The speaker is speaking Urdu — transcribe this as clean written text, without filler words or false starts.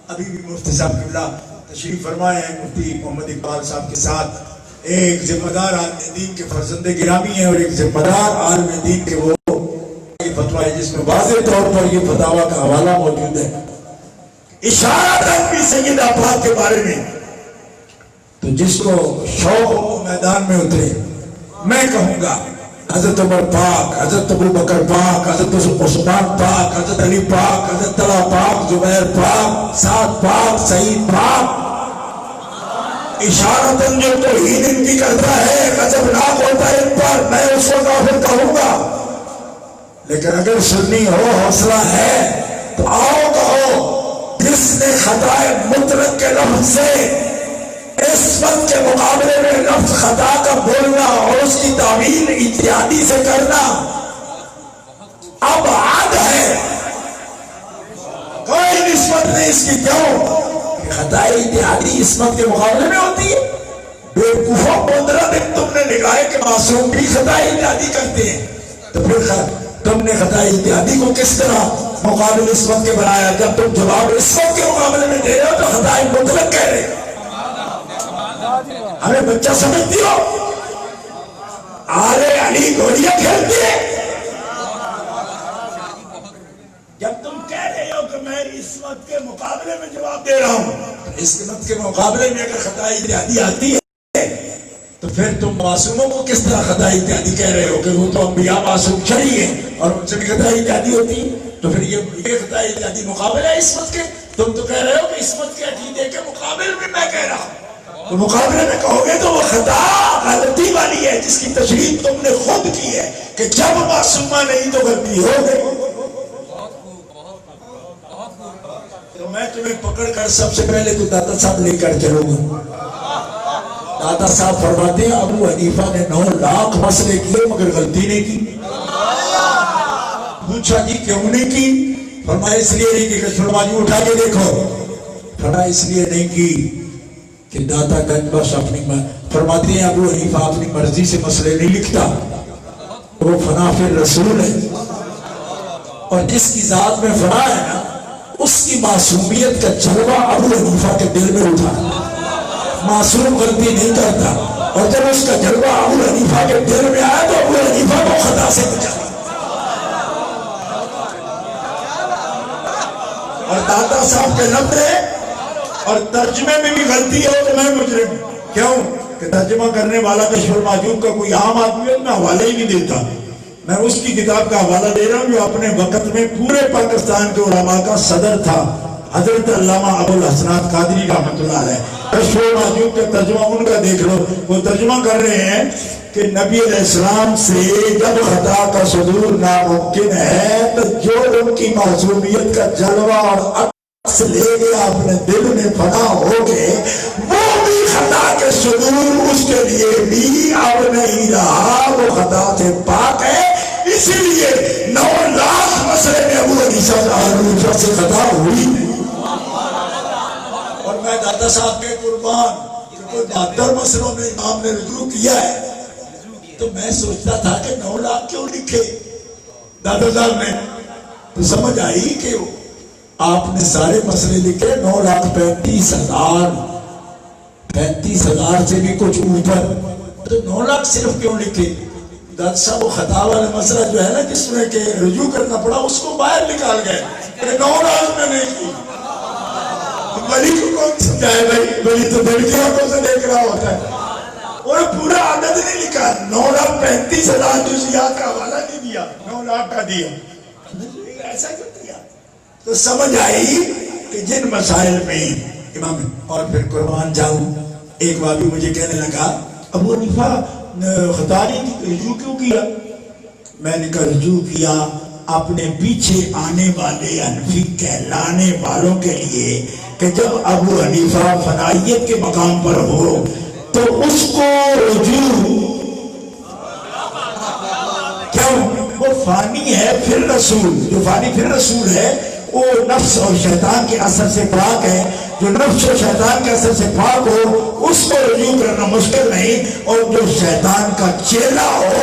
ابھی بھی مفتی صاحب قبلہ تشریف فرمائے ہیں مفتی محمد اقبال صاحب کے ساتھ. ایک ذمہ دار عالم دین کے فرزند گرامی ہیں اور ایک ذمہ دار عالم دین کے وہ یہ فتویٰ ہے جس میں واضح طور پر یہ فتاویٰ کا حوالہ موجود ہے. اشارہ تک بھی سیدہ پاک کے بارے میں. تو جس کو شوق ہو میدان میں اترے. میں کہوں گا حضرت عمر پاک، حضرت ابو بکر پاک، حضرت عثمان پاک، حضرت علی پاک، حضرت طلحہ پاک، زبیر پاک، سعد پاک، سعید پاک، اشارتاً جو توہین ان کی کرتا ہے غضبناک ہوتا ہے ان پر، میں اس کو کافر کہوں گا. لیکن اگر سنی ہو، حوصلہ ہے تو آؤ کہو جس نے خطائے مطلق کے لفظ سے عصمت کے مقابلے میں لفظ خطا کا بولنا اور اس کی تعویل اجتہادی سے کرنا اب عاد ہے. کوئی نسبت نہیں اس کی. کیوں؟ خطائے اجتہادی عصمت کے مقابلے میں ہوتی ہے. بیوقوفوں 15 دن تم نے لکھا ہے کہ معصوم بھی خطائے اجتہادی کرتے ہیں، تو پھر تم نے خطائے اجتہادی کو کس طرح مقابل عصمت کے بنایا؟ جب تم جواب عصمت کے مقابلے میں دے رہے ہو تو خطائے مطلق کہہ رہے ہو. ہمیں بچہ سمجھتی ہو؟ آلے علی گولیاں کھیلتی ہے. جب تم کہہ رہے ہو کہ میں عصمت کے مقابلے میں جواب دے رہا ہوں، عصمت کے مقابلے میں اگر خطائے اجتہادی آتی ہے تو پھر تم معصوموں کو کس طرح خطائے اجتہادی کہہ رہے ہو کہ وہ تو انبیاء معصوم شرعی ہیں اور ان سے بھی خطائے اجتہادی ہوتی ہے؟ تو پھر یہ خطائے اجتہادی مقابلہ ہے عصمت کے. تم تو کہہ رہے ہو کہ عصمت کے عقیدے کے مقابل میں میں کہہ رہا ہوں. تو مقابلے میں کہو گے تو وہ خطا غلطی والی ہے جس کی تشریح تم نے خود کی ہے کہ جب معصومہ نہیں تو غلطی ہو گئی. تو میں تمہیں پکڑ کر سب سے پہلے تو داتا صاحب لے کر چلوں گا. داتا صاحب فرماتے ہیں ابو حنیفہ نے 9 لاکھ مسئلے کیے مگر غلطی نہیں کی. پوچھا جی کیوں نہیں کی؟ فرمایا اس لیے نہیں کی کہ فرمایا اٹھا کے دیکھو. فرمایا اس لیے نہیں کی کہ داتا گنج بخش اپنی فرماتے ہیں ابو حنیفہ اپنی مرضی سے مسئلے نہیں لکھتا، وہ فنا فی الرسول ہے. اور جس کی ذات میں فنا ہے نا اس کی معصومیت کا جلوہ ابو حنیفہ کے دل میں اٹھا. معصوم غلطی نہیں کرتا، اور جب اس کا جلوہ ابو حنیفہ کے دل میں آیا تو ابو حنیفہ کو خطا سے بچا. اور داتا صاحب کے لفظ ہے اور ترجمے میں بھی غلطی ہو تو میں مجرم. کیوں کہ ترجمہ کرنے والا کشف المحجوب کا کوئی عام آدمی ہے، میں حوالے ہی نہیں دیتا. میں اس کی کتاب کا حوالہ دے رہا ہوں جو اپنے وقت میں پورے پاکستان کے علماء کا صدر تھا، حضرت علامہ ابو الحسنات قادری رحمۃ اللہ علیہ. کشف المحجوب کا ترجمہ ان کا دیکھ لو. وہ ترجمہ کر رہے ہیں کہ نبی علیہ السلام سے جب خطا کا صدور ناممکن ہے تو جو ان کی معصومیت کا جلوہ اور لے گیا اپنے دل میں فنا ہو گئے، وہ بھی خطا کے صدور اس کے لیے بھی اب نہیں رہا، وہ خطا سے پاک ہے. اسی لیے 9 لاکھ مسئلے میں ابو حنیفہ سے خطا ہوئی. اور میں دادا صاحب کے قربان کہ کوئی 72 مسئلوں میں امام نے رجوع کیا ہے تو میں سوچتا تھا کہ 9 لاکھ کیوں لکھے دادا صاحب نے. تو سمجھ آئی کہ آپ نے سارے مسئلے لکھے 9,35,000 35,000 سے بھی کچھ اوپر. تو 9 لاکھ صرف کیوں لکھے؟ دادا صاحب وہ خطا والا مسئلہ جو ہے نا جس میں کہ رجوع کرنا پڑا اس کو باہر نکال گئے کہ 9 لاکھ میں نہیں کی. بلی کو کون سمجھائے بھائی؟ بلی تو لڑکیوں کو سے دیکھ رہا ہوتا ہے. اور پورا عدد نہیں لکھا، 9,35,000 جزیات کا حوالہ نہیں دیا، 9 لاکھ کا دیا. ایسا کیوں دیا؟ تو سمجھ آئی کہ جن مسائل میں امام. اور پھر قربان جاؤں ایک بابی مجھے کہنے لگا ابو حنیفہ خطا نہیں کی رجوع کیوں کیا؟ میں نے کہا رجوع کیا اپنے پیچھے آنے والے حنفی کہلانے والوں کے لیے کہ جب ابو حنیفہ فنائیت کے مقام پر ہو تو اس کو رجوع کیوں؟ وہ فانی ہے پھر رسول. جو فانی پھر رسول ہے وہ نفس اور شیطان کے اثر سے پاک ہے. جو نفس اور شیطان کے اثر سے پاک ہو اس کو رجوع کرنا مشکل نہیں، اور جو شیطان کا چیلا ہو